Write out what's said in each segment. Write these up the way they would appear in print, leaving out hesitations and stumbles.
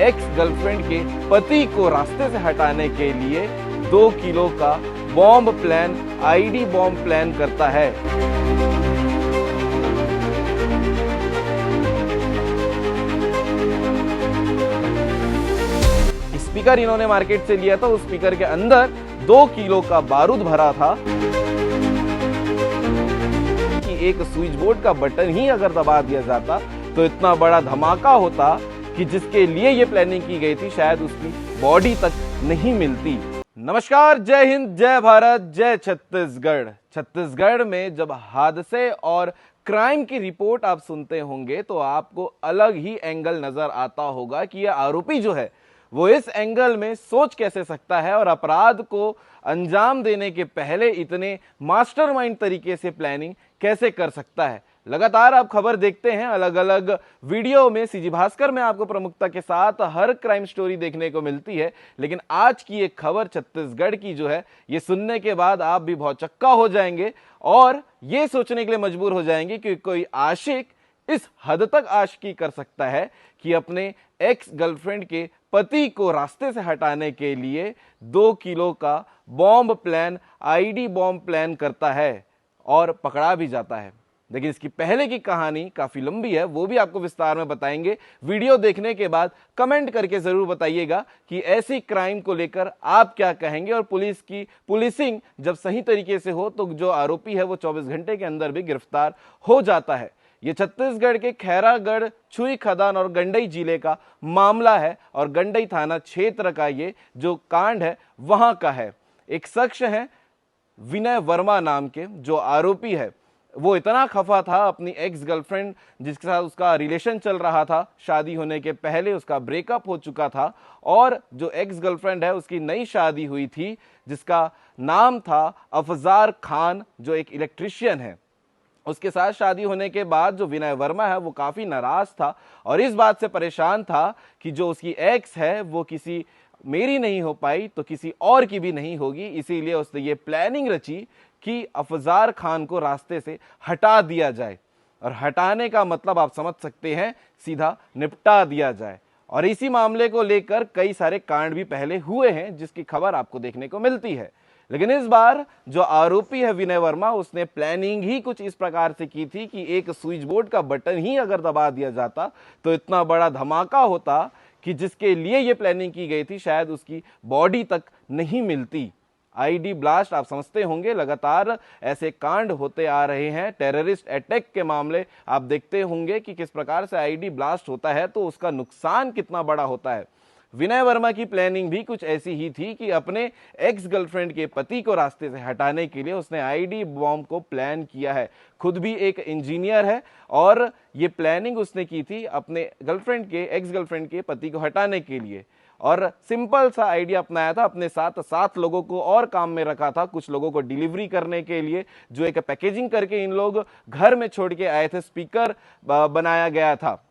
Ex girlfriend के पति को रास्ते से हटाने के लिए 2 किलो का bomb plan, ID bomb plan करता है। स्पीकर इन्होंने मार्केट से लिया था, उस स्पीकर के अंदर 2 किलो का बारूद भरा था कि एक स्विच बोर्ड का बटन ही अगर दबा दिया जाता तो इतना बड़ा धमाका होता कि जिसके लिए ये प्लानिंग की गई थी शायद उसकी बॉडी तक नहीं मिलती। नमस्कार, जय हिंद, जय भारत, जय छत्तीसगढ़। छत्तीसगढ़ में जब हादसे और क्राइम की रिपोर्ट आप सुनते होंगे तो आपको अलग ही एंगल नजर आता होगा कि यह आरोपी जो है वो इस एंगल में सोच कैसे सकता है और अपराध को अंजाम देने के पहले इतने मास्टरमाइंड तरीके से प्लानिंग कैसे कर सकता है। लगातार आप खबर देखते हैं, अलग अलग वीडियो में सीजी भास्कर में आपको प्रमुखता के साथ हर क्राइम स्टोरी देखने को मिलती है, लेकिन आज की एक खबर छत्तीसगढ़ की जो है ये सुनने के बाद आप भी बहुत चक्का हो जाएंगे और ये सोचने के लिए मजबूर हो जाएंगे कि कोई आशिक इस हद तक आशिकी कर सकता है कि अपने एक्स गर्लफ्रेंड के पति को रास्ते से हटाने के लिए 2 किलो का bomb plan, ID bomb plan करता है और पकड़ा भी जाता है। लेकिन इसकी पहले की कहानी काफी लंबी है, वो भी आपको विस्तार में बताएंगे। वीडियो देखने के बाद कमेंट करके जरूर बताइएगा कि ऐसी क्राइम को लेकर आप क्या कहेंगे और पुलिस की पुलिसिंग जब सही तरीके से हो तो जो आरोपी है वो 24 घंटे के अंदर भी गिरफ्तार हो जाता है। ये छत्तीसगढ़ के खैरागढ़, छुई खदान और गंडई जिले का मामला है और गंडई थाना क्षेत्र का ये जो कांड है वहां का है। एक शख्स है विनय वर्मा नाम के, जो आरोपी है वो इतना खफा था अपनी एक्स गर्लफ्रेंड जिसके साथ उसका रिलेशन चल रहा था, शादी होने के पहले उसका ब्रेकअप हो चुका था और जो एक्स गर्लफ्रेंड है उसकी नई शादी हुई थी जिसका नाम था अफजार खान, जो एक इलेक्ट्रिशियन है। उसके साथ शादी होने के बाद जो विनय वर्मा है वो काफी नाराज था और इस बात से परेशान था कि जो उसकी एक्स है वो किसी मेरी नहीं हो पाई तो किसी और की भी नहीं होगी, इसीलिए उसने ये प्लानिंग रची कि अफजार खान को रास्ते से हटा दिया जाए। और हटाने का मतलब आप समझ सकते हैं, सीधा निपटा दिया जाए। और इसी मामले को लेकर कई सारे कांड भी पहले हुए हैं जिसकी खबर आपको देखने को मिलती है, लेकिन इस बार जो आरोपी है विनय वर्मा, उसने प्लानिंग ही कुछ इस प्रकार से की थी कि एक स्विच बोर्ड का बटन ही अगर दबा दिया जाता तो इतना बड़ा धमाका होता कि जिसके लिए ये प्लानिंग की गई थी शायद उसकी बॉडी तक नहीं मिलती। आईडी ब्लास्ट आप समझते होंगे, लगातार ऐसे कांड होते आ रहे हैं। टेररिस्ट अटैक के मामले आप देखते होंगे कि किस प्रकार से आईडी ब्लास्ट होता है तो उसका नुकसान कितना बड़ा होता है। विनय वर्मा की प्लानिंग भी कुछ ऐसी ही थी कि अपने एक्स गर्लफ्रेंड के पति को रास्ते से हटाने के लिए उसने आईडी बॉम्ब को प्लान किया है। खुद भी एक इंजीनियर है और ये प्लानिंग उसने की थी अपने गर्लफ्रेंड के, एक्स गर्लफ्रेंड के पति को हटाने के लिए और सिंपल सा आइडिया अपनाया था। अपने साथ 7 लोगों को और काम में रखा था, कुछ लोगों को डिलीवरी करने के लिए, जो एक पैकेजिंग करके इन लोग घर में छोड़ के आए थे। स्पीकर बनाया गया था,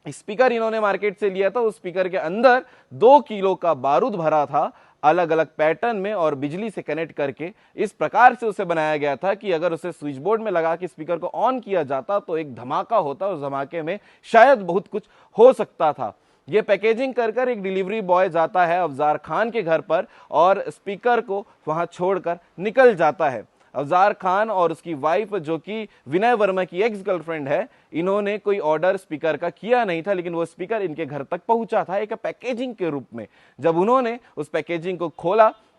स्पीकर इन्होंने मार्केट से लिया था, उस स्पीकर के अंदर 2 किलो का बारूद भरा था अलग अलग पैटर्न में और बिजली से कनेक्ट करके इस प्रकार से उसे बनाया गया था कि अगर उसे स्विच बोर्ड में लगा के स्पीकर को ऑन किया जाता तो एक धमाका होता, उस धमाके में शायद बहुत कुछ हो सकता था। ये पैकेजिंग कर एक डिलीवरी बॉय जाता है अफजार खान के घर पर और स्पीकर को वहां छोड़कर निकल जाता है। अफजार खान और उसकी वाइफ जो कि विनय वर्मा की एक्स गर्लफ्रेंड है, इन्होंने कोई ऑर्डर स्पीकर का किया नहीं था, लेकिन वो स्पीकर इनके घर तक पहुंचा था एक पैकेजिंग के रूप में। जब उन्होंने उस पैकेजिंग को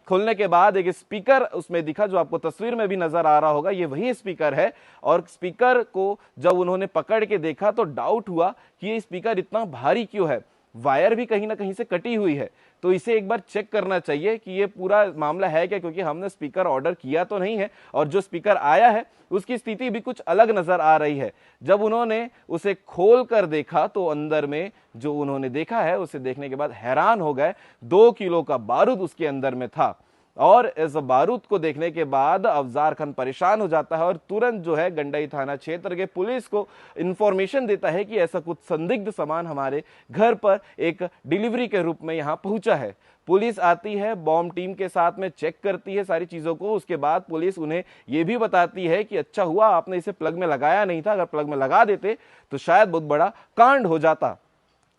खोलने के बाद एक स्पीकर उसमें दिखा, जो आपको तस्वीर में भी नजर आ रहा होगा, ये वही स्पीकर है। और स्पीकर को जब उन्होंने पकड़ के देखा तो डाउट हुआ कि ये स्पीकर इतना भारी क्यों है, वायर भी कहीं ना कहीं से कटी हुई है, तो इसे एक बार चेक करना चाहिए कि ये पूरा मामला है क्या, क्योंकि हमने स्पीकर ऑर्डर किया तो नहीं है और जो स्पीकर आया है उसकी स्थिति भी कुछ अलग नजर आ रही है। जब उन्होंने उसे खोल कर देखा तो अंदर में जो उन्होंने देखा है उसे देखने के बाद हैरान हो गए। 2 किलो का बारूद उसके अंदर में था और इस बारूद को देखने के बाद अफजार खान परेशान हो जाता है और तुरंत जो है गंडई थाना क्षेत्र के पुलिस को इंफॉर्मेशन देता है कि ऐसा कुछ संदिग्ध सामान हमारे घर पर एक डिलीवरी के रूप में यहाँ पहुंचा है। पुलिस आती है, बॉम्ब टीम के साथ में चेक करती है सारी चीजों को। उसके बाद पुलिस उन्हें यह भी बताती है कि अच्छा हुआ आपने इसे प्लग में लगाया नहीं था, अगर प्लग में लगा देते तो शायद बहुत बड़ा कांड हो जाता।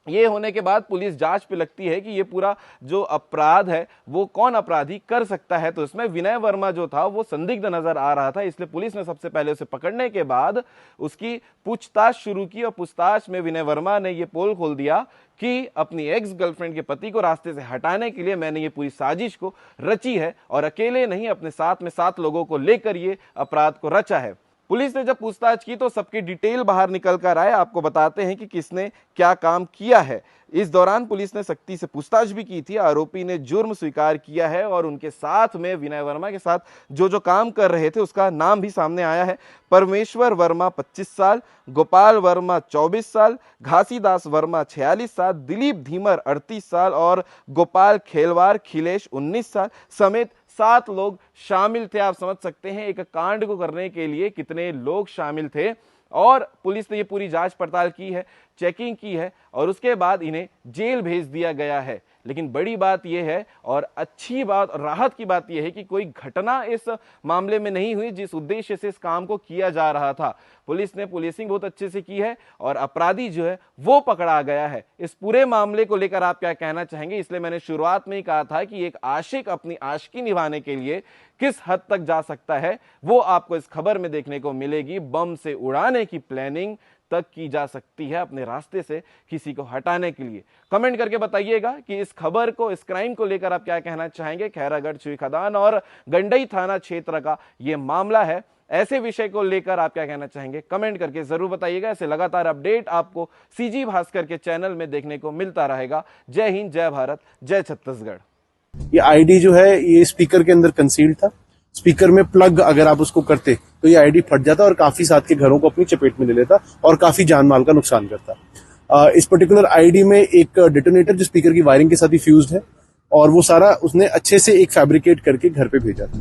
ये होने के बाद पुलिस जांच पे लगती है कि ये पूरा जो अपराध है वो कौन अपराधी कर सकता है। तो इसमें विनय वर्मा जो था वो संदिग्ध नजर आ रहा था, इसलिए पुलिस ने सबसे पहले उसे पकड़ने के बाद उसकी पूछताछ शुरू की और पूछताछ में विनय वर्मा ने ये पोल खोल दिया कि अपनी एक्स गर्लफ्रेंड के पति को रास्ते से हटाने के लिए मैंने ये पूरी साजिश को रची है और अकेले नहीं, अपने साथ में 7 लोगों को लेकर ये अपराध को रचा है। पुलिस ने जब पूछताछ की तो सबकी डिटेल बाहर निकल कर आए। आपको बताते हैं कि किसने क्या काम किया है। इस दौरान पुलिस ने सख्ती से पूछताछ भी की थी। आरोपी ने जुर्म स्वीकार किया है और उनके साथ में विनय वर्मा के साथ जो काम कर रहे थे उसका नाम भी सामने आया है। परमेश्वर वर्मा 25 साल, गोपाल वर्मा 24 साल, घासीदास वर्मा 46 साल, दिलीप धीमर 38 साल और गोपाल खेलवार खिलेश 19 साल समेत 7 लोग शामिल थे। आप समझ सकते हैं एक कांड को करने के लिए कितने लोग शामिल थे। और पुलिस ने ये पूरी जांच पड़ताल की है, चेकिंग की है और उसके बाद इन्हें जेल भेज दिया गया है। लेकिन बड़ी बात यह है और अच्छी बात और राहत की बात यह है कि कोई घटना इस मामले में नहीं हुई जिस उद्देश्य से इस काम को किया जा रहा था। पुलिस ने पुलिसिंग बहुत अच्छे से की है और अपराधी जो है वो पकड़ा गया है। इस पूरे मामले को लेकर आप क्या कहना चाहेंगे? इसलिए मैंने शुरुआत में ही कहा था कि एक आशिक अपनी आशिकी निभाने के लिए किस हद तक जा सकता है वो आपको इस खबर में देखने को मिलेगी। बम से उड़ाने की प्लानिंग तक की जा सकती है अपने रास्ते से किसी को हटाने के लिए। कमेंट करके बताइएगा कि इस खबर को, इस क्राइम को लेकर आप क्या कहना चाहेंगे। खैरागढ़ चुई खदान और गंडई थाना क्षेत्र का यह मामला है। ऐसे विषय को लेकर आप क्या कहना चाहेंगे कमेंट करके जरूर बताइएगा। ऐसे लगातार अपडेट आपको सीजी भास्कर के चैनल में देखने को मिलता रहेगा। जय हिंद, जय भारत, जय छत्तीसगढ़। ये आईडी जो है ये स्पीकर के अंदर कंसील्ड था। स्पीकर में प्लग अगर आप उसको करते तो ये आईडी फट जाता और काफी साथ के घरों को अपनी चपेट में ले लेता और काफी जान माल का नुकसान करता। इस पर्टिकुलर आईडी में एक डिटोनेटर जो स्पीकर की वायरिंग के साथ ही फ्यूज्ड है और वो सारा उसने अच्छे से एक फैब्रिकेट करके घर पे भेजा था।